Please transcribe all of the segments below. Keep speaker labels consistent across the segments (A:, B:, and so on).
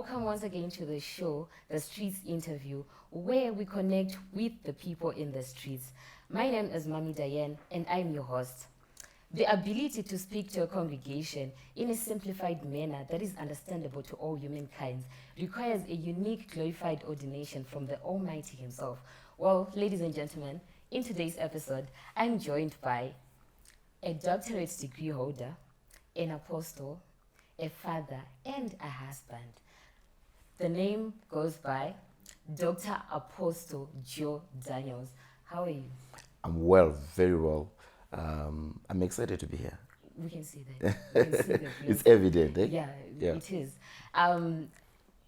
A: Welcome once again to the show, The Streets Interview, where we connect with the people in the streets. My name is Mami Diane, and I'm your host. The ability to speak to a congregation in a simplified manner that is understandable to all humankind requires a unique, glorified ordination from the Almighty Himself. Well, ladies and gentlemen, in today's episode, I'm joined by a doctorate degree holder, an apostle, a father, and a husband. The name goes by Dr. Apostle Joe Daniels. How are you?
B: I'm well, very well. I'm excited to be here.
A: We can see that. We can see the
B: It's evident, eh?
A: Yeah, it is.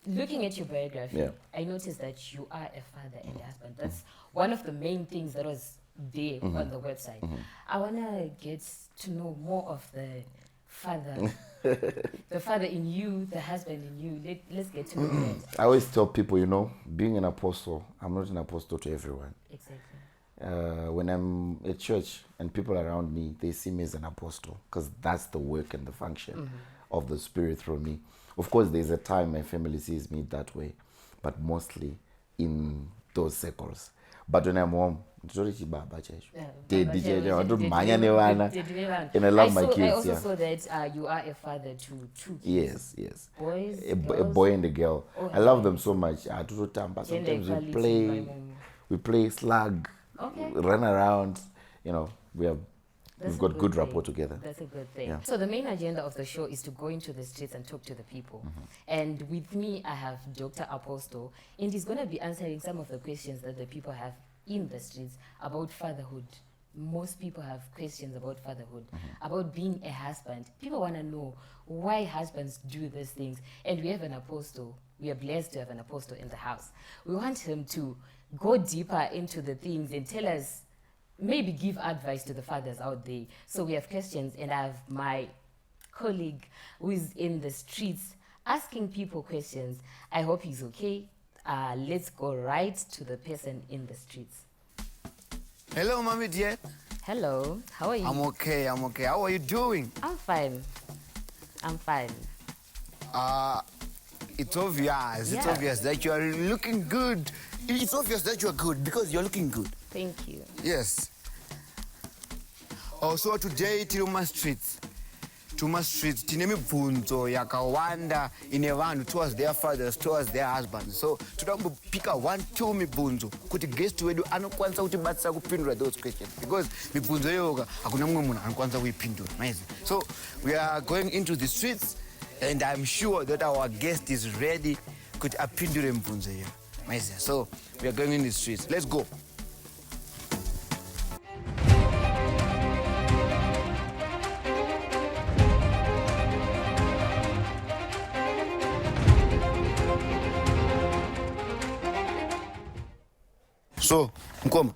A: Looking at your biography, I noticed that you are a father and a husband. That's one of the main things that was there on the website. I want to get to know more of the father, the father in you, the husband in you. Let's get to know that.
B: I always tell people, being an apostle, I'm not an apostle to everyone.
A: Exactly.
B: When I'm at church and people around me, they see me as an apostle because that's the work and the function of the Spirit through me. Of course, there's a time my family sees me that way, but mostly in those circles. But when I'm home, and I love my kids.
A: I also saw that you are a father to two kids.
B: Yes.
A: Boys,
B: a boy and a girl. I love them so much. Sometimes we play slug, run around. We've got good rapport together.
A: That's a good thing.
B: Yeah.
A: So the main agenda of the show is to go into the streets and talk to the people. And with me, I have Dr. Apostle, and he's going to be answering some of the questions that the people have in the streets about fatherhood. Most people have questions about fatherhood, about being a husband. People want to know why husbands do these things. And we have an apostle. We are blessed to have an apostle in the house. We want him to go deeper into the things and tell us, maybe give advice to the fathers out there. So we have questions, and I have my colleague who is in the streets asking people questions. I hope he's okay. Let's go right to the person in the streets.
C: Hello, Mami dear.
A: Hello, how are you?
C: I'm okay. How are you doing?
A: I'm fine.
C: It's obvious.
A: Yeah.
C: It's obvious that you are looking good. It's obvious that you are good because you're looking good.
A: Thank you.
C: Yes. So today Tuma Streets, tine mibvunzo yakawanda ine vanhu towards their fathers, towards their husbands. So pick 1-2 mibvunzo kuti guest wedu anokwanisa kutibatsira kupindura those questions, because mibvunzo iyoka hakuna mumwe munhu anokwanisa kuipindura. So we are going into the streets, and I'm sure that our guest is ready kuti apindure mibvunzo iyo. So we are going in the streets. Let's go. So, Mkoma,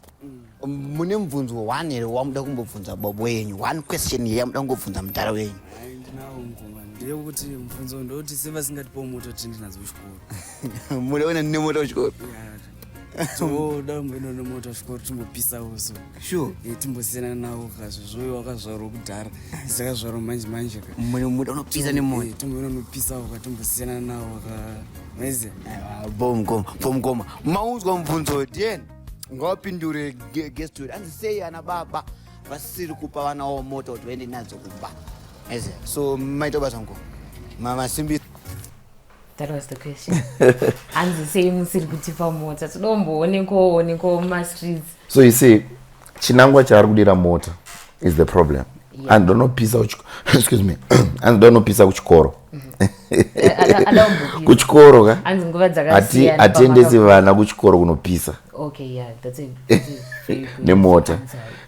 C: mune mubvunzo one here wamuda kumbobvunza baba wenyu. One question here yamuda kungobvunza mutara wenyu.
D: Ndinawo Mkoma, ndeyekuti mubvunzo ndoti sevasingatipo moto tindinadzo kuchikoro.
C: Mudaona ndine moto kuchikoro?
D: Toda mboenda nemoto kuchikoro timbopisawo so.
C: Sure.
D: Timbosiyana nawo kazvozvoyo wakazvarwa kudhara. Sakazvarwa manje.
C: Muda unopisa nemoto.
D: Timboenda nopisawo katimbosiyana nawo maize.
C: Mkoma. Maunzwa mubvunzo ndieni. Ngawapindure guest wedu. Andisei ana baba vasiri kupa vana wavo moto kuti vaende nadzo kumba. So maita basa Mkoma. Mama Simbi.
A: That was the question. And the same musiri kutipa mota. Tinombooneko muma-streets.
B: So you see, chinangwa chari kudira mota is the problem. Yeah. And don't know pisa excuse me. And don't know pisa kuchikoro. Kuchikoro ka? Atendesi vana kuchikoro kunopisa.
A: Okay, yeah, that's a very good
B: nemota.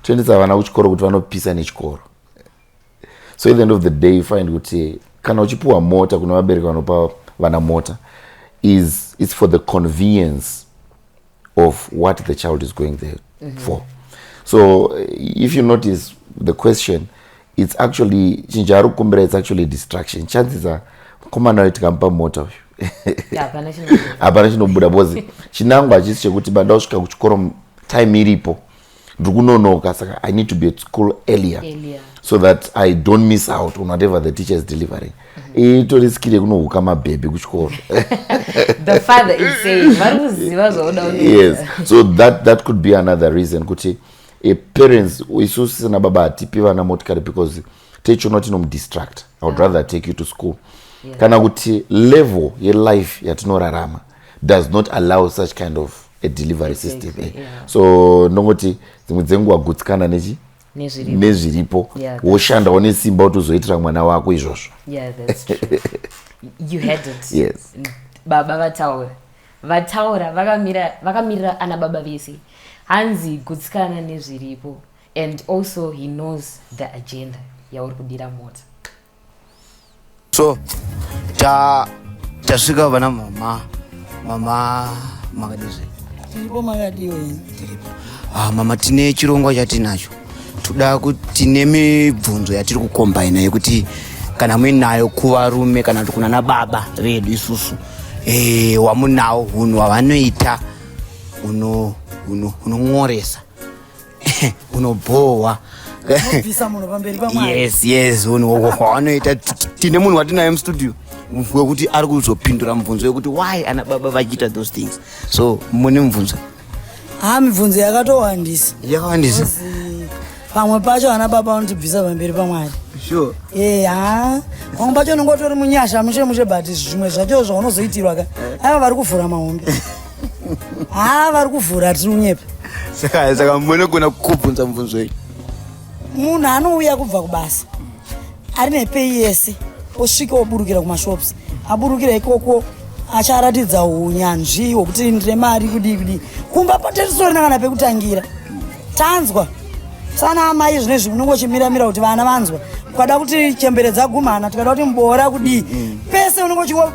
B: Tendesa vana kuchikoro kuti vanopisa nechikoro. So at the end of the day you find kuti kana uchipuwa mota kuna vabereki vanopa vana mota it's for the convenience of what the child is going there for. So if you notice the question, it's actually chinjaru kumbira, it's actually distraction. Chances are komana wetu kampa mota hapana chinobuda bozi chinangwa chisi chekuti banda usvika kuchikoro time iripo ndikunonoka saka I need to be at school earlier so that I don't miss out on whatever the teacher is delivering. Itoriskire kunohuka mabhebhi kuchikoro.
A: The father is saying
B: yes, so that could be another reason kuti parents isusu sina baba atipi vana motikari because techo not distract. I would rather take you to school. Kana kuti level ye life yatinorarama does not allow such kind of a delivery system. So nongoti dzimwe dzenguva gutsikana nezviripo woshanda une simba utozoitira mwana wako izvozvo.
A: Yeah, that's true. You had it.
B: Yes.
A: Baba vataura vakamirira ana baba vese hanzi gutsikana nezviripo, and also he knows the agenda yauri kudira mota.
C: So tasvika vana mama makadizve
E: tiripo makadiwe
C: mama tine chirongwa chatinacho toda kuti tine mibvunzo yatiri kukombaina yekuti kana muinayo kuvarume kana kuti kuna nababa vedu isusu wamunawo hunhu hwavanoita unong'oresa unobhohwa
E: bvisa munhu pamberi pamwari.
C: yes hunhu hwavanoita. Tine munhu watinaye mustudio wekuti ari kuzopindura mubvunzo wekuti why ana baba vachiita those things. So mune mubvunzo?
E: Mibvunzo yakatowandisa. Pamwe pacho ana baba vanotibvisa pamberi pamwari.
C: Sure.
E: Pamwe pacho unongotori munyasha mushe but zvimwe zvacho zvaunozoitirwa ka ava vari kuvhura mahombe. Vari kuvhura tiri unyepa.
C: Saka munogona kukubvunza mubvunzo iyi.
E: Munhu anouya kubva kubasa ari nepei yese osvika oburukira kumashops, aburukira ikoko acharatidza unyanzvi hwekuti ndire mari kudi kumba paterisorina kana pekutangira tanzwa sana amai zvinezvi unongochimiramira kuti vana vanzwa ukada kuti chembere dzagumana tikada kuti mbora kudi pese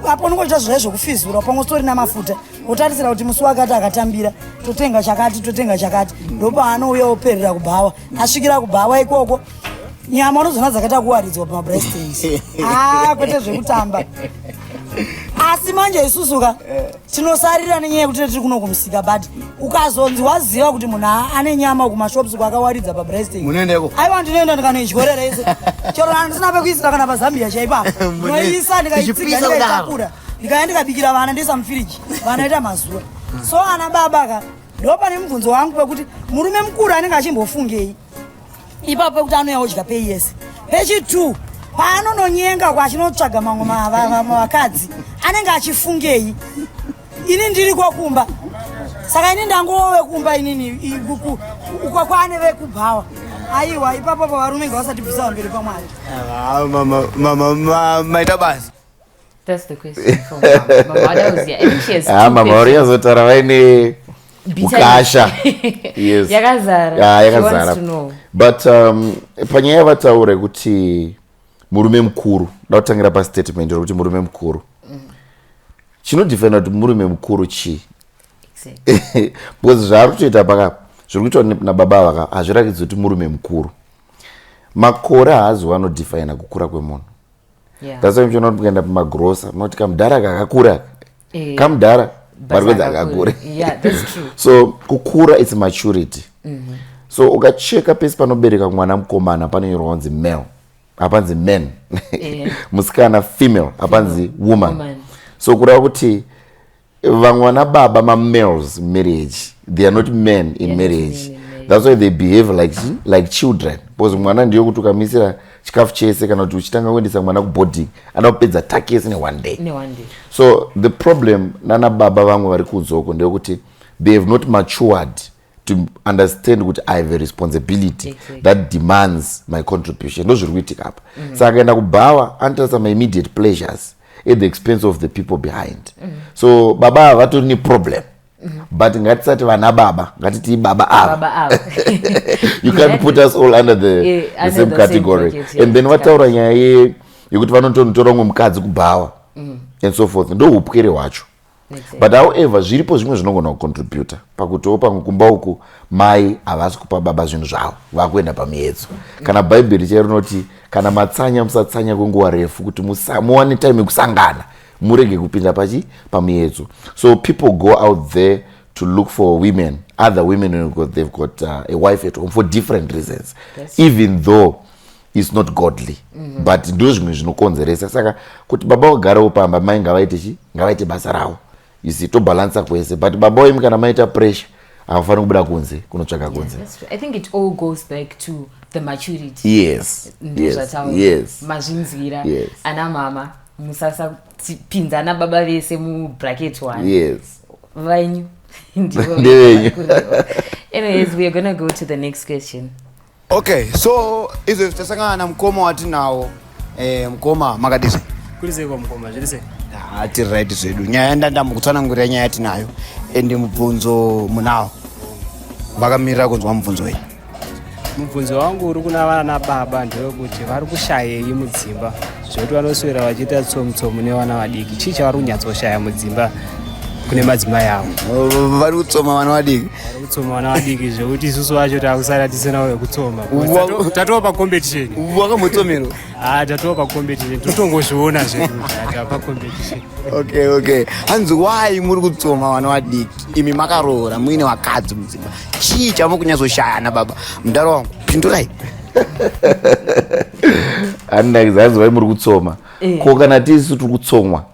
E: apo unongochita zvizai zvokufizura pamwe sitorina mafuta otarisira kuti musi wakati akatambira totenga chakati ndopaanouya operera kubhawa asvikira kubhawa ikoko nyama unozona dzakaita kuwaridzwa pamabreastings kwete zvekutamba. Asi manje isusuka tinosarira nenyaya yekuti tiri kuno kumusika but ukazonzi waziva kuti munhu ane nyama kumashops kwakawaridza pabreasting
C: munoendeko.
E: Aiwa ndinoenda ndikanoichorera ise chero handisina pekuisira kana pazambia chaipapo noisa ndikaitsiga ndikaitakura ndikaya ndikabikira vana ndisa mufiriji vana ita mazuva. So ana babaka ndo pane mubvunzo wangu pekuti murume mukuru anenge achimbofungei ipapo pekuti anouya odya pei yese. Pechi2 paanononyenga kwachinotsvaga mamwe vakadzi anenge achifungei. Ini ndiri kwakumba saka ini ndangove kumba inini ukakwane vekubhawa aiwa ipapo pavarume ngavasatibvisa pamberi pamwari.
C: Mama maita basi.
A: That's the question from Mama. That was
B: Mama uriyazotaura vaine ukasha. Yes.
A: Yakazara. She wants to know.
B: But panyaya yavataura kuti murume mukuru ndakutangira pastatement rokuti murume mukuru chinodifenda kuti murume mukuru chii because zvaari kutoita pakapa zviri kuitwa nababa vaka hazvirakidzi kuti murume mukuru. Makore haazi anodifina kukura kwemunhu. That's why muchiona kuti mukaenda pamagrosa munoti kamudhara kakakura kamudhara vari kwedza kakakura. So kukura its maturity. So ukacheka pesi panobereka mwana mukomana panonyorwa kunzi male hapanzi men musikana female hapanzi woman. So kureva kuti vamwe vana baba males marriage they are not men in marriage. That's why they behave like children because mwana ndiyo kuti ukamisira chikafu chese kana kuti uchitanga kuendesa mwana kuboarding anopedza takesi ne one day. So the problem nana baba vamwe vari kudzoko ndeyekuti they have not matured to understand that I have a responsibility that demands my contribution. Those are really up. So I can go enter some immediate pleasures at the expense of the people behind. So baba what only problem. But ngatisa vana baba ngatiti baba ava. You can't put us all under the same category. Bucket, and then wataura nyaya yekuti vanototora umwe mukadzi kubhawa and so forth. Ndo upwere hwacho. But however zviripo zvimwe zvinogona kucontributa pakuti pamwe kumba uku mai havasi kupa baba zvinhu zvavo vakuenda pamiedzo. Kana bhaibheri chai rinoti kana matsanya musatsanya kwenguva refu kuti muwane time yekusangana murege kupinda pamiedzo. So people go out there to look for women, other women who they've got a wife at home for different reasons.
A: That's
B: Even though it's not godly. But ndo zvimwe zvinokonzeresa. Saka kuti baba ogarawo pamba mai ngavaite basa rawo. You see, to balance kwese. But baba wemi kana maita pressure, havafani kubuda kunze, kunotsvaka kunze.
A: That's true. I think it all goes back to the maturity.
B: Yes. Yes.
A: Mazvinzira.
B: Yes.
A: Ana mama musasa pinza ana baba vese mu bracket one.
B: Yes.
A: Vanyu.
B: Ndevenyu.
A: Anyways, we are going to go to the next question.
C: Okay, so izvo tasangana na mukoma watinawo mukoma makadise
D: kurise kwa mukoma zvirise
C: ati right zvedu nyaya ndandamukutsanangurira nyaya yatinayo ende mubvunzo munawo vakamirira kunzwa mubvunzo iyi.
D: mubvunzo wangu uri kuna vana baba ndewekuti vari kushayei mudzimba zvekuti vanoswera vachiita tsomutsomu nevana vadiki chii chavari kunyatsoshaya mudzimba kune madzimai avo?
C: Vari kutsoma vana vadiki,
D: vari kutsoma vana vadiki zvekuti isusu vacho takusara tisina wekutsoma. Tatova pacompetition.
C: Wakamutsomerwa?
D: Tatova pacompetition, totongozviona zvedu tava pacompetition.
C: Okay. Hanzi why muri kutsoma vana vadiki imi makaroora muine vakadzi mudzimba? Chii chamuri kunyatsoshaya ana baba? Mudaro wangu pindurai.
B: Handina kuzanzi why muri kutsoma. Ko kana tisu tiri kutsomwa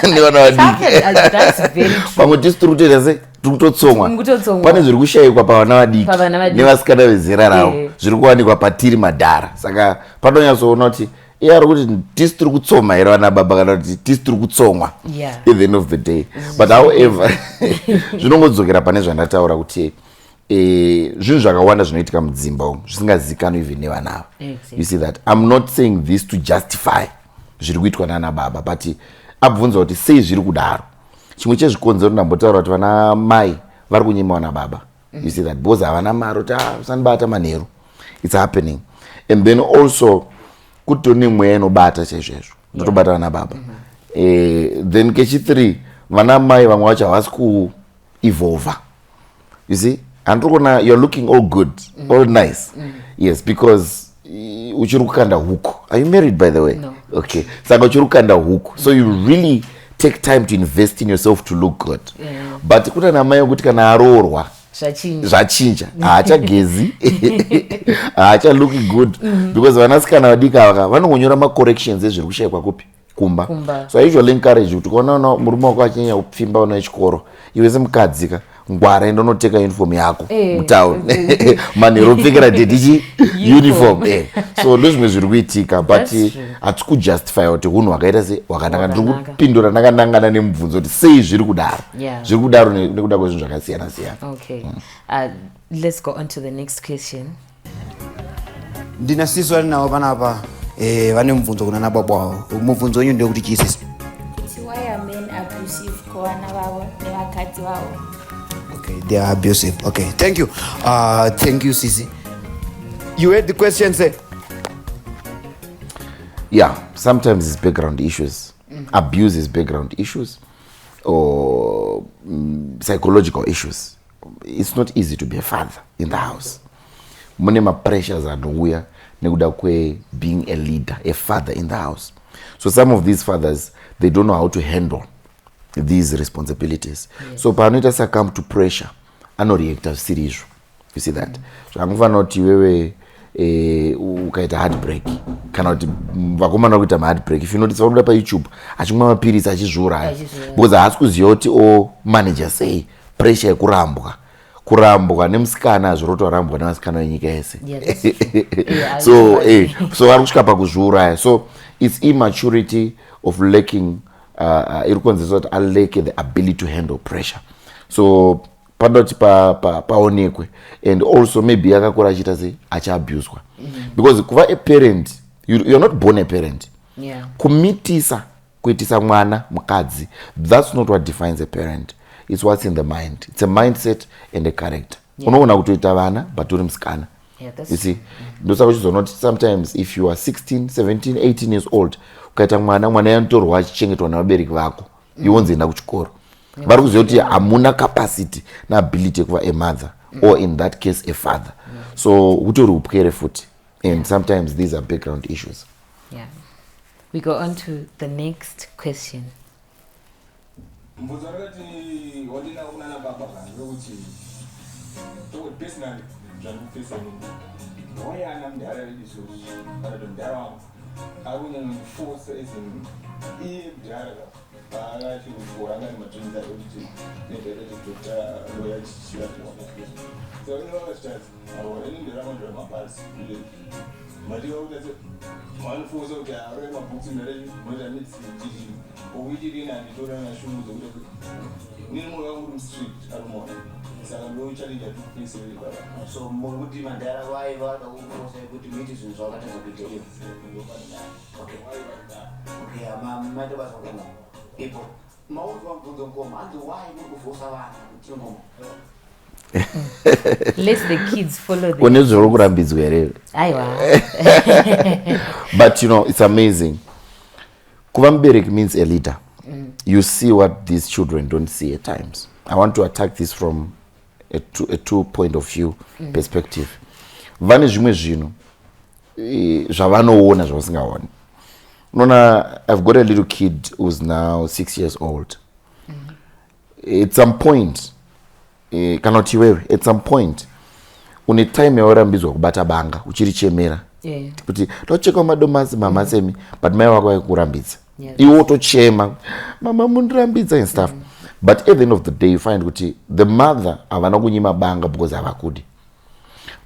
B: nevana vadiki pamwe tisi tiri kutoita se tiri kutotsomwa. Pane zviri kushayikwa pavana vadiki nevasikana vezera ravo zviri kuwanikwa patiri madhara. Saka panonyatsoona kuti ari kuti tisi tiri kutsoma here vana baba kana kuti tisi tiri kutsomwa at the end of the day. But however zvinongodzokera pane zvandataura kuti zvinhu zvakawanda zvinoitika mudzimba umu zvisingazivikanwi even nevana ava. You see that I'm not saying this to justify zviri kuitwa nana baba, but abvunza kuti sei zviri kudaro. Chimwe chezvikonzero ndambotaura kuti vana mai vari kunyima vana baba. You see that because havana mari kuti usanibata manheru. It's happening. And then also kutoni mweya inobata chaizvozvo ndotobata vana baba. Then kechitiri vana mai vamwe vacho havasi kuevolva. You see, handiri kuona you're looking all good, all nice. Yes, because uchiri kukanda huku. Are you married by the way?
A: No.
B: Okay. Saka uchiri kukanda huku. So you really take time to invest in yourself to look good. But kuta namai yokuti kana aroorwa zvachinja haachagezi haacha looking good because vanasikana vadiki ava vanongonyora macorrections ezviri kushayikwa kupi kumba. So I usually encourage kuti ukaona murume wako achinyanya kupfimba una chikoro iwe semukadzika ngwara enda unoteka uniform yako mutown manhero upfekera dedichi uniform. So ndozvimwe zviri kuitika but hatisi kujustify kuti hunhu hwakaita se hwakanaka. Ndiri kupindura ndakanangana nemubvunzo kuti sei zviri kudaro. Zviri kudaro nekuda kwezvinhu zvakasiyana siyana.
A: Okay. Let's go on to the next question.
C: Ndina sisi vari navo panapa vane mubvunzo kuna nababa wavo. Mubvunzo wenyu ndekuti chii sisi?
F: Why are men abusive kuvana vavo nevakadzi vavo?
C: Okay, they are abusive. Okay, thank you. Thank you, Sisi. You heard the question, say?
B: Yeah, sometimes it's background issues. Abuse is background issues or psychological issues. It's not easy to be a father in the house. Mune ma pressures anouya nekuda kwe being a leader, a father in the house. So some of these fathers, they don't know how to handle these responsibilities. So panoita succumb to pressure anoreacta zvisiri. You see that? So angufana kuti wewe ukaita heartbreak kana kuti vakomana kuita heartbreak, if you notice vakuda pa YouTube achimwa mapirisi achizviuraya because haasi kuziva kuti o manager sei pressure yekurambwa nemusikana zvirotorambwa nevasikana venyika yese. So vari kusvika pakuzviuraya. So it's immaturity of lacking iri kukonzeresa kuti aleke the ability to handle pressure. So panoda kuti paonekwe and also maybe akakura achiita se achiabuswa because kuva a parent you're not born a parent. Kumitisa kuitisa mwana mukadzi, that's not what defines a parent. It's what's in the mind. It's a mindset and a character. Unoona kutoita vana but uri musikana. You see, ndosaka uchizoona kuti sometimes if you are 16, 17, 18 years old ukaita mwana yanotorwa achichengetwa navabereki vako iwonzi enda kuchikoro, vari kuziva kuti hamuna capacity naability yekuva a mother or in that case a father. So utori upwere futi and sometimes these are background issues.
A: We go on to the next question.
G: Mbuzo rakati wadina kunana baba vanhu vekuti personally zvandikupesa nini wayana mudhara vedu izvozvi kana kuti mudhara wangu akunyanyondifosa ezin iye mudhara paakachikukura anga ni madreams ake kuti nedhakachidokta loya chichivatinoaa saka inovakachitazi ini ndiramadhara mabhazi mativakutatse vanofosa kuti arore mabhuks ndarei moita mitsidii ouitirina nditorana shumu dzekuti nini moyo wangu uri mustrict arimona saka ndochalinja tikupeseri baba
C: so mukuti mandara vaiva akakurosa kuti muiti zvinhu zvakatadza kuita iyo okay maita basa koma ipo mauzwa mubvunzo mukoma anzi why mukuvhosa vana tinongoma
A: let the kids follow the
B: kune zviri kurambidzwa here
A: aiwa
B: but you know it's amazing kuva mubereki means a leader. You see what these children don't see at times. I want to attack this from a two point of view perspective. Vane zvimwe zvinhu zvavanoona zvavasingaoni. Unoona, I've got a little kid who's now 6 years old. At some point, kana kuti iwewe, at some point, une time yawarambidzwa kubata banga uchirichemera. Kuti tocheka madomasi mama semi, but mai wako aikurambidza. Iwo tochema mama mundirambidza and stuff. But at the end of the day you find kuti the mother havana kunyima banga because havakudi.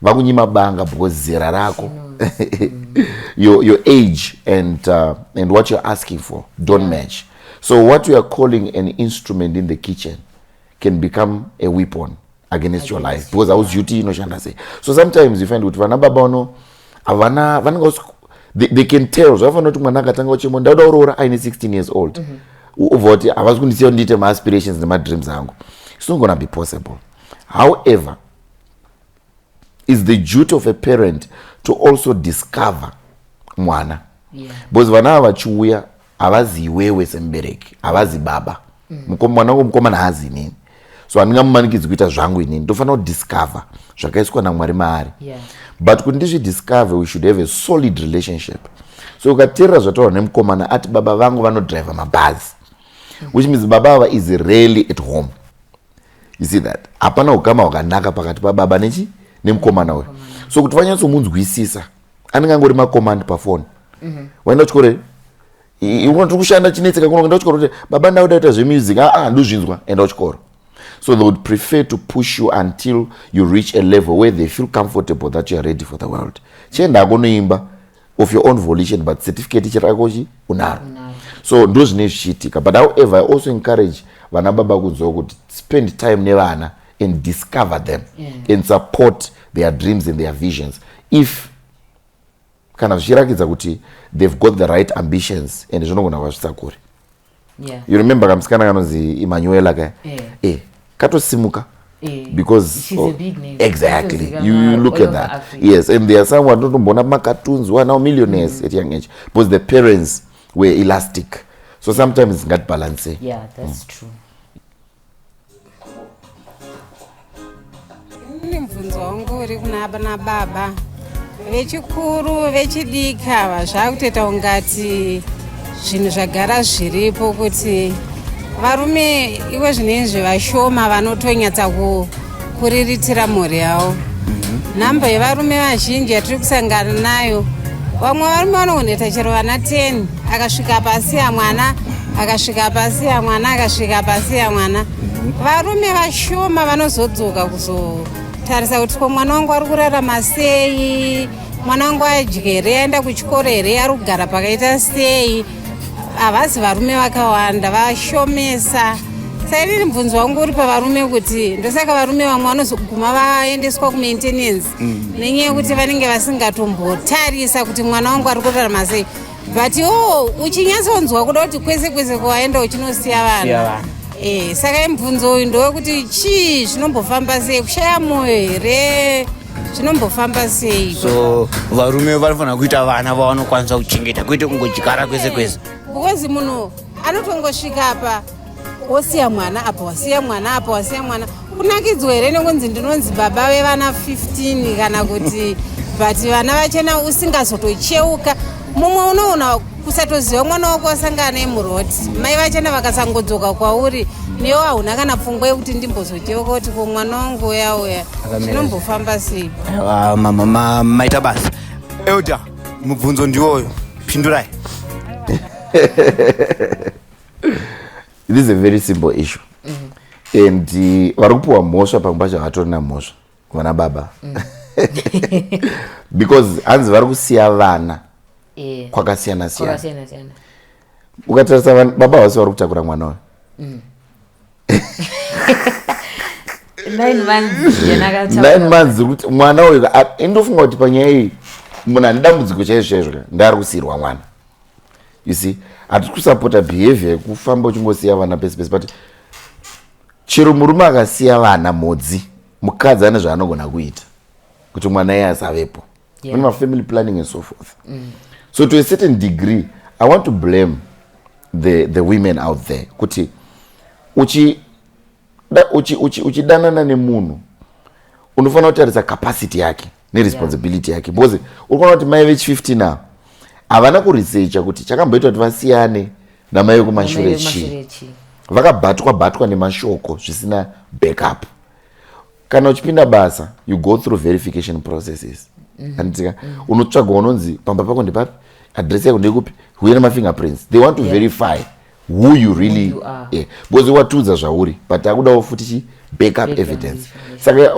B: Vakunyima banga because zera rako. Your age and what you're asking for don't match. So what you are calling an instrument in the kitchen can become a weapon against your life because I was duty no shanda say. So sometimes you find kuti vana baba no avana they can tell so avana kuti mwana akatanga uchemo ndauda urora aine 16 years old. Uvoti havasi kundisiya ndite my aspirations and my dreams angu. It's not going to be possible. However, it's the duty of a parent to also discover mwana. Because vana vachiuya havazi iwewe sembereki, havazi baba. Mwana wangu mukomana hazi inini. So handingamumanikidzi kuita zvangu inini. Ndofanira kudiscover zvakaiswa naMwari maari. But kuti ndizvidiscover we should have a solid relationship. So ukateerera zvataura nemukomana ati baba vangu vanodriva mabhazi. Which means baba is rarely at home. You see that? Hapana ukama wakanaka pakati pa baba nechi nemukomana uyu. So kuti vanyatsomunzwisisa anengangori macommand pafoni. Waenda kuchikoro unoti kushanda chinetseka kunoenda kuchikoro kuti baba ndauda kuita zvemusic ndozvinzwa enda kuchikoro. So they would prefer to push you until you reach a level where they feel comfortable that you are ready for the world. Chenda kunoimba of your own volition but certificate chirakochi unaro. So those need zvichiitika. But however I also encourage vana baba kunzwa kuti spend time nevana and discover them and support their dreams and their visions if kana zvichirakidza kuti they've got the right ambitions and zvinogona kuvasvitsakuri. You remember kamusikana kanonzi Emmanuela kaya katosimuka because
A: she's a big name.
B: Exactly. You look at that. Africa. Yes, and there are some who don't born up cartoons who are now millionaires at young age because the parents were elastic. So sometimes it's not balancing.
A: Yeah, that's true.
H: Mvunzo wangu uri kuna baba vechikuru vechidika zvakutoita ungati zvinhu zvagara zviripo kuti varume iwe zvinezvi vashoma vanotonyatsa kuriritira mhuri yavo. Nhamba yevarume vazhinji yatiri kusangana nayo, vamwe varume vanogonoita chero vana 10 akasvika pasi yamwana akasvika pasi yamwana akasvika pasi yamwana. Varume vashoma vanozodzoka kuzotarisa kuti ko mwana wangu ari kurarama sei, mwana wangu adyere aenda kuchikoro here ari kugara pakaita sei. Havasi varume vakawanda vashomesa. Saka inini mubvunzo wangu uri pavarume kuti ndosaka varume vamwe vanozoguma vaendeswa kumaintenance nenyaya yekuti vanenge vasingatombotarisa kuti mwana wangu ari kurarama sei. But uchinyatsonzwa kuda kuti kwese kwese kwaenda uchinosiya vana. Saka mubvunzo uyu ndowekuti chii zvinombofamba sei, kushaya mwoyo here zvinombofamba sei?
C: So varume vanofanira kuita vana vavanokwanisa kuchengeta kwete kungodyara kwese kwese.
H: Because munhu anotongosvika apa wosiya mwana apa wasiya mwana apa wasiya mwana. Kunakidzwa here nekunzi ndinonzi baba vevana 15 kana kuti but vana vachena usingazotocheuka. Mumwe unoona kusatoziva mwana wako wasangana nemuroti mai vachana vakasangodzoka kwauri newo hauna kana pfungwa yekuti ndimbozocheuka kuti ko mwana wangu uya zvinombofamba sei?
C: maita basa euda mubvunzo ndiwoyo, pindurai.
B: This is a very simple issue. And vari kupiwa mhosva pamwe pacho hatori na mhosva vana baba because hanzi vari kusiya vana kwakasiyana siyana. Ukatarisa baba vasi vari kutakura mwana wayo 9 months kuti mwana uyu indofunga kuti panyaya iyi munhu ane dambudziko chaizvo ndaari kusiyirwa mwana. You see, hatiri kusapota behavior yekufamba uchingosiya vana pese pese, but chero murume akasiya vana modzi, mukadzi ane zvaanogona kuita kuti mwana iye asavepo. Mune mafamily planning and so forth. So to a certain degree I want to blame the women out there kuti uchidanana nemunhu unofanira kutarisa capacity yake neresponsibility yake, because urikuona kuti mai vechi 50 now havana kuresearcha kuti chakamboita kuti vasiyane namai vekumashure chii. Vakabatwa nemashoko zvisina backup. Kana uchipinda basa you go through verification processes. Anditika unotsvaga unonzi pamba pako ndepapi, address yako ndekupi, uye nemafingerprints. They want to verify who you really are. Because watudza zvauri but akudawo futi backup evidence. Saka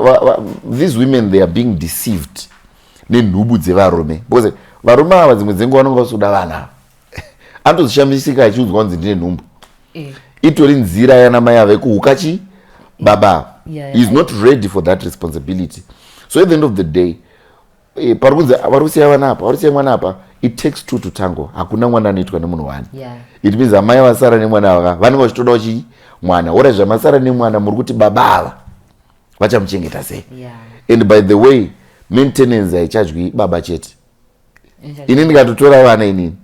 B: these women they are being deceived nenhubu dzevarume, because varume ava dzimwe dzenguva vanonga vasoda vana anotozishamisika achiudzwa kunzi ndine nhumbu. Itori nzira yana mai ave kuhuka chi baba. He is not ready for that responsibility. So at the end of the day parikunzi varusiya vana apa, varusiya mwana apa, it takes two to tango. Hakuna mwana anoitwa nemunhu wani. It means amai vasara nemwana ava vanenge vachitodawo chi mwana. Ora zvamasara nemwana muri kuti baba ava vachamuchengeta sei? And by the way maintenance haichadyi baba chete. Ini ndikatotora vana inini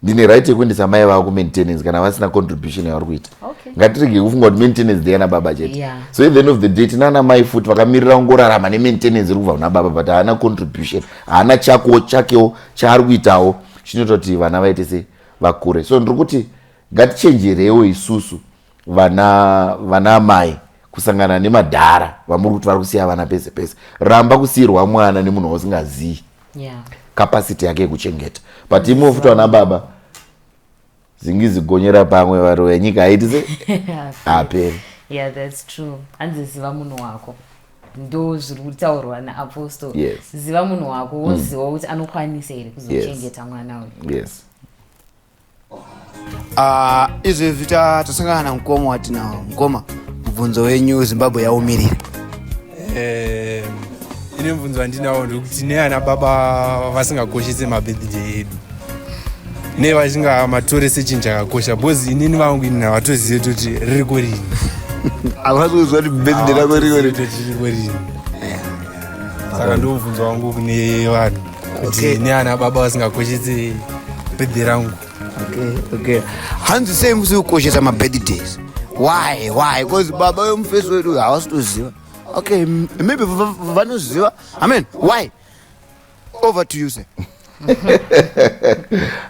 B: ndine right yekuendesa mai vavo kumaintenance kana vasina contribution yavari kuita. Ngatirege kufunga kuti maintenance ndeyana baba chete. So at the end of the day tinana mai futi vakamirira kungorarama nemaintenance iri kubva kuna baba but haana contribution, haana chakewo chaari kuitawo chinoita kuti vana vaite se vakure. So ndiri kuti ngatichenjerewo isusu vana mai kusangana nemadhara vamuri kuti vari kusiya vana pese pese. Ramba kusiyirwa mwana nemunhu wausingazii capacity yake yekuchengeta. But imo futi vana baba zingizigonyera pamwe vari wenyika haiti se aperi.
A: That's true. Hanzi ziva munhu wako ndo zviri kutaurwa naApostle. Ziva munhu wako woziva kuti anokwanisa here kuzochengeta mwana uyu.
C: Izvi tasangana namukoma watinawo. Mukoma, mubvunzo wenyu Zimbabwe yaumirira.
I: Ine mubvunzo wandinawo ndekuti neana baba vasingakoshese mabirthday edu nevachingamatore sechinhu chakakosha, because inini vangu ini havatozive kuti riri kurini.
C: Havazozwa kuti birthday rako riri
I: kurini. Saka ndo mubvunzo wangu kune vanhu kuti neana baba vasingakoshese birthday rangu.
C: Hanzi sei musiri kukoshesa mabirthdays? Why? Because baba vemufesi wedu havasitoziva. Okay, maybe vanoziva. I mean, why? Over to you, sir.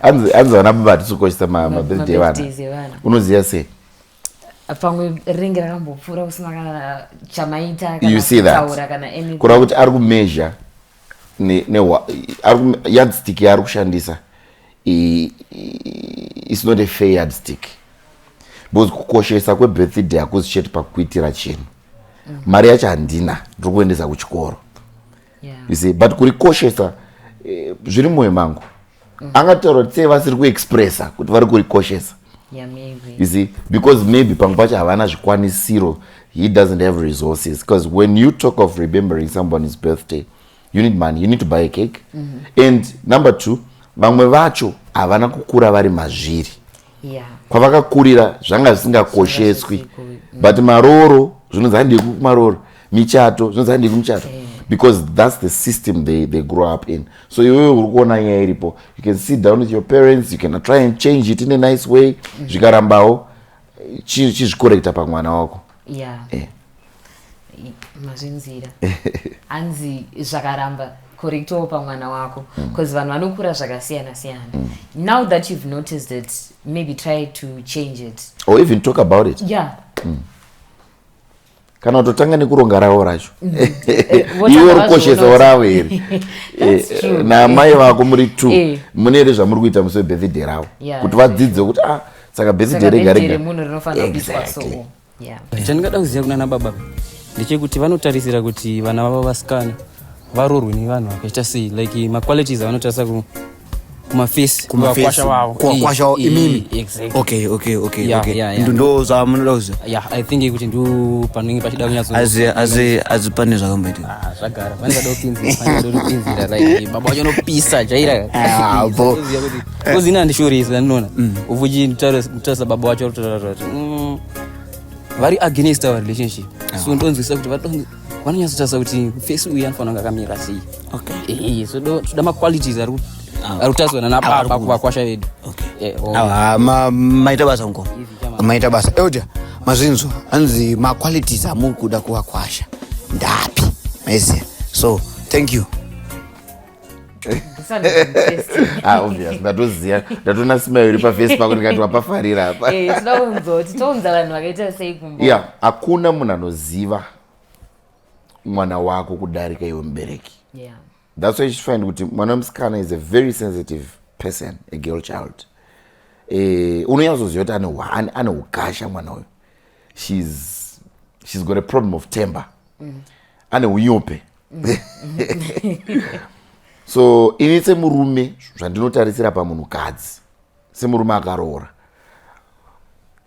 B: Hanzi vana baba hatisukoshesa mabirthday vana. Unoziva sei?
A: Pamwe ringi rakambopfuura usina kana chamaita
B: kana kutaura
A: kana anything.
B: Kureva kuti ari kumeasure yardstick yaari kushandisa is not a fair yardstick. Because kukoshesa kwebirthday hakuzi chete pakuitira chinhu. Mari yacho handina, ndiri kuendesa kuchikoro. You see, but kurikoshesa zviri mumwoyo mangu. Angataura kuti sei vasiri kuexpressa kuti vari kurikoshesa. You see, because maybe pamwe pacho havana zvikwanisiro, he doesn't have resources. Because when you talk of remembering someone's birthday, you need money, you need to buy a cake. And number two, vamwe vacho havana kukura vari mazviri. Kwavakakurira zvanga zvisingakosheswi. But maroro zvinonzi handei kumaroro, michato zvinonzi handei kumuchato. Because that's the system they grow up in. So iwewe uri kuona nyaya iripo, you can sit down with your parents, you can try and change it in a nice way. Zvikarambawo chizvikorekta pamwana wako.
A: Mazvinzira. Hanzi zvakaramba correctawo pamwana wako because vanhu vanokura zvakasiyana siyana. Now that you've noticed it, maybe try to change it
B: or even talk about it. Kana kutotanga nekuronga ravo racho iwe uri koshesa ravo here namai vako muri 2 mune here zvamuri kuita musi webirthday ravo kuti vadzidze kuti saka birthday rega rega.
J: Chandingada kuziva kunana baba ndechekuti vanotarisira kuti vana vavo vasikana varorwe nevanhu vakaita sei, like maqualities avanotarisa kumafesi kuvakwasha wavo
C: imimi. Okay. Ndo zvamunoda kuziva.
J: I think kuti ndo panenge pachida kunyazo
C: azipane zvakamboita
J: zvagara vanengada kupinzira like baba wacho anopisa chaira kozina handishoresa ndinoona uvuchitarisa baba wacho vari against our relationship. So ndonzwisa kuti vanonyatsotarisa kuti face uyu anofanira kunge akamira sei. So toda maqualities ari kutariswa nanababa kuvakwasha vedu.
C: Maita basa ngo maita basa euja mazvinzwa anzi maqualities amuri kuda kuvakwasha ndapi maiziya. So thank you.
B: Obvious ndatoziya ndatona smile iri pafacebook ndikati wapafarira apa.
A: Titounza vanhu vakaita sei kumba.
B: Hakuna munhu anoziva mwana wako kudarika iwe mubereki. That's why you find kuti mwana wemusikana is a very sensitive person, a girl child. Unonyazoziva kuti ane ukasha mwana uyu. She's got a problem of temper. Ane unyope. So ini semurume zvandinotarisira pamunhukadzi semurume akaroora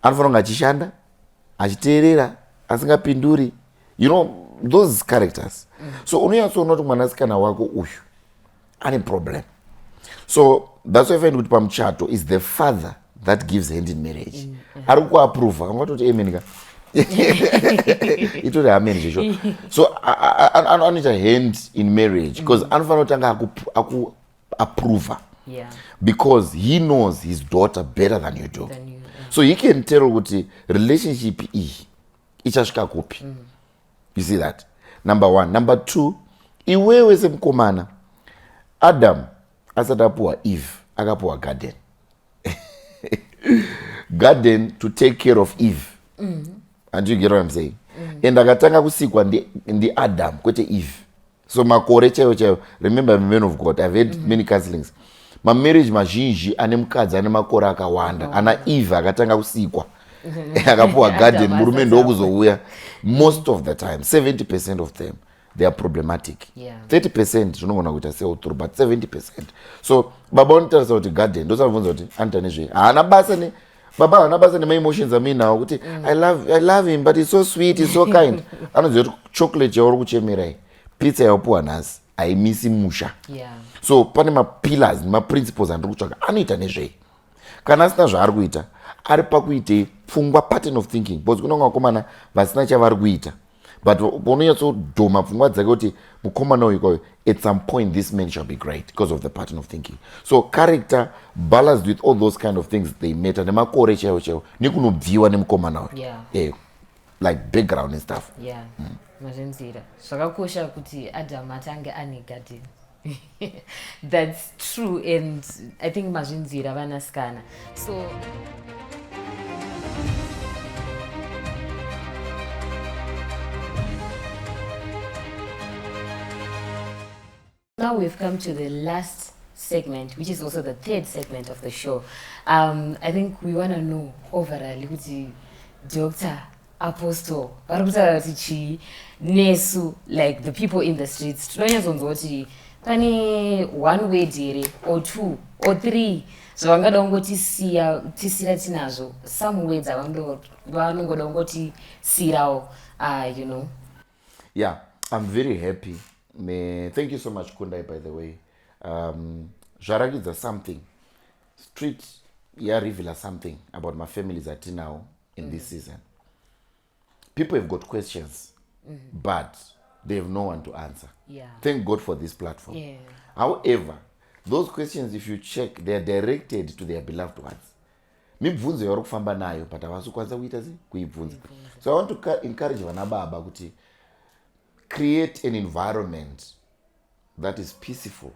B: anofanira kunge achishanda achiteerera asingapinduri, you know those characters. So unonyatsoona kuti mwanasikana wako uyu ane problem. So that's why I find kuti pamuchato is the father that gives hand in marriage. Ari kuapprove angatoti amen. Itori amen zvisho. So anoita hand in marriage because anofanira kutanga approve because he knows his daughter better than you do. So he can tell kuti relationship iyi ichasvika kupi. You see that? Number 1. Number 2, iwewe semukomana Adam asati apuwa Eve akapuwa garden. Garden to take care of Eve. And you get what I'm saying? And akatanga kusikwa ndi Adam kwete Eve. So makore chaiwo remember men of God, I've had many counselings. Marriage mazhinji ane mukadzi ane makore akawanda ana Eve akatanga kusikwa akapuwa garden murume ndokuzouya. Most of the time 70% of them they are problematic. 30% zvinogona kuita seuthrough but 70%. So baba unotarisa kuti garden ndosamubvunza kuti anita nezve haana basa ne baba haana basa nema-emotions aminawo kuti I love him but he's so sweet, he's so kind. Anoziva kuti chocolate yauri kuchemerai pizza yapuwa nhasi haimisi musha. So pane mapillars nemaprinciples andiri kutsvaga anoita nezvei. Kana asina zvaari kuita ari pakuite pfungwa pattern of thinking because kuna vakomana vasina chavari kuita but unonyatsodhoma pfungwa dzake kuti mukomana uyu kwayo at some point this man shall be great because of the pattern of thinking. So character balanced with all those kind of things they matter nemakore chaiwo nekunobviwa nemukomana uyu like background and stuff.
A: Mazvinzira zvakakosha kuti Adam atange ane garden. That's true and I think mazvinzira vanasikana. So now we've come to the last segment, which is also the third segment of the show. I think we want to know overall kuti Dr. Apostle varikutaura kuti chii nesu like the people in the streets tinonyatsonzwa kuti pane one word here or 2 or 3 zvavangada kungotisira tinazvo some words vanongoda kungotisirawo you know.
B: I'm very happy. Thank you so much Kundai by the way. Zvarakidza something street reveal something about my families atinawo in this season. People have got questions but they have no one to answer. Thank God for this platform. However, those questions if you check they are directed to their beloved ones. Mibvunzo yauri kufamba nayo but havasi kukwanisa kuita kuibvunza. So I want to encourage vana baba kuti create an environment that is peaceful,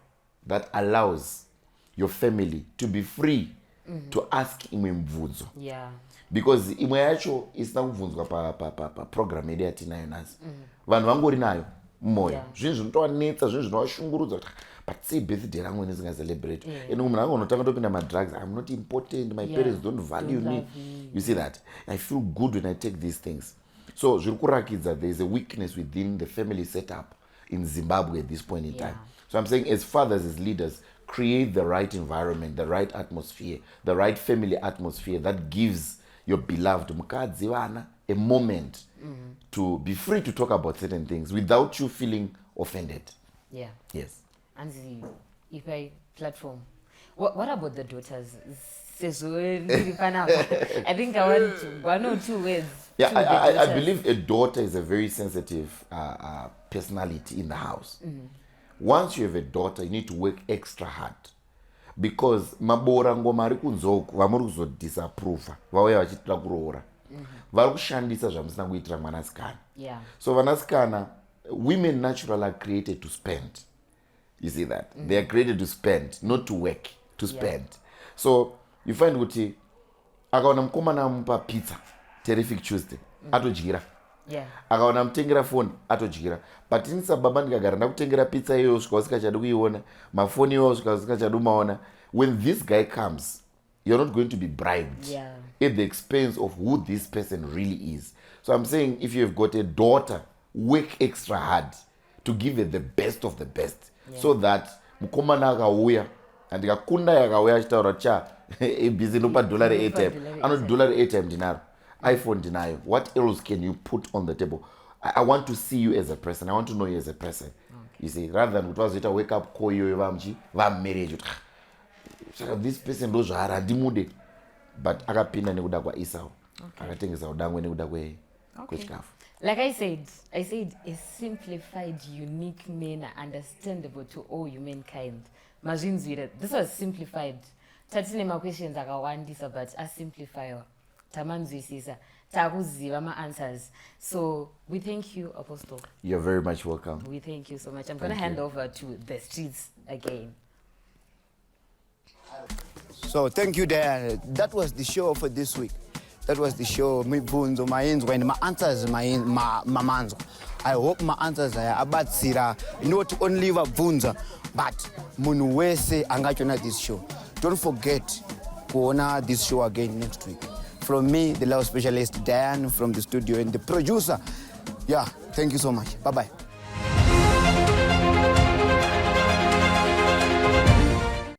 B: that allows your family to be free to ask imwe mibvunzo.
A: Yeah.
B: Because imwe yacho isina kubvunzwa pa program yedu yatinayo nhasi. Vanhu vangori nayo mumwoyo. Zvinhu zvinotowanetsa, zvinhu zvinovashungurudza kuti but sei birthday rangu ndisingacelebrate. And munhu angonotanga topinda madrugs. I'm not important. My parents don't value me. You see that? I feel good when I take these things. So zviri kurakidza there is a weakness within the family setup in Zimbabwe at this point in time. So I'm saying as fathers, as leaders, create the right environment, the right atmosphere, the right family atmosphere that gives your beloved mukadzi vana a moment to be free to talk about certain things without you feeling offended.
A: Yeah.
B: Yes.
A: And the Ipai platform. What about the daughters? I think I want 1 or 2 words.
B: Yeah, I believe a daughter is a very sensitive personality in the house. Once you have a daughter, you need to work extra hard. Because mabora ngoma ari kunzoku vamuri kuzodisapprova vauya vachitira kuroora vari kushandisa zvamusina kuitira mwanasikana. So vanasikana, women naturally are created to spend. You see that? They are created to spend, not to work, to spend. So you find kuti akaona mukomana amupa pizza terrific Tuesday atodyira. Akaona mutengera phone atodyira. But inisa baba ndikagara ndakutengera pizza iyoyo svika usikachadi kuiona, mafoni iyoyo svika usikachadi kumaona. When this guy comes, you're not going to be bribed at the expense of who this person really is. So I'm saying if you've got a daughter, work extra hard to give her the best of the best. So that mukomana akauya andikakunda yakauya achitaura cha busy nopa dollar airtime. Anoti dollar airtime dinaro. iPhone dinayo. What else can you put on the table? I want to see you as a person. I want to know you as a person. You see, rather than kuti wake up call you marriage. So this person knows haradimude. But akapinda nekuda kwa Esau. Akatengesa udangwe nekuda kwechikafu.
A: Like I said a simplified, unique manner understandable to all humankind. Mazvinzwira. This was simplified. Tatine ma questions akawandisa but asimplified. Tamanzwisisa. Takuziva ma answers. So we thank you, Apostle.
B: You're very much welcome.
A: We thank you so much. I'm going to hand over to the streets again.
C: So thank you, Diane. That was the show for this week. That was the show. Mibunzo, my answers, my manzo. I hope my answers are about Sira, not only Vabunza, but Munuwese angachona this show. Don't forget to honor this show again next week. From me, the law specialist Diane from the studio and the producer. Yeah, thank you so much. Bye-bye.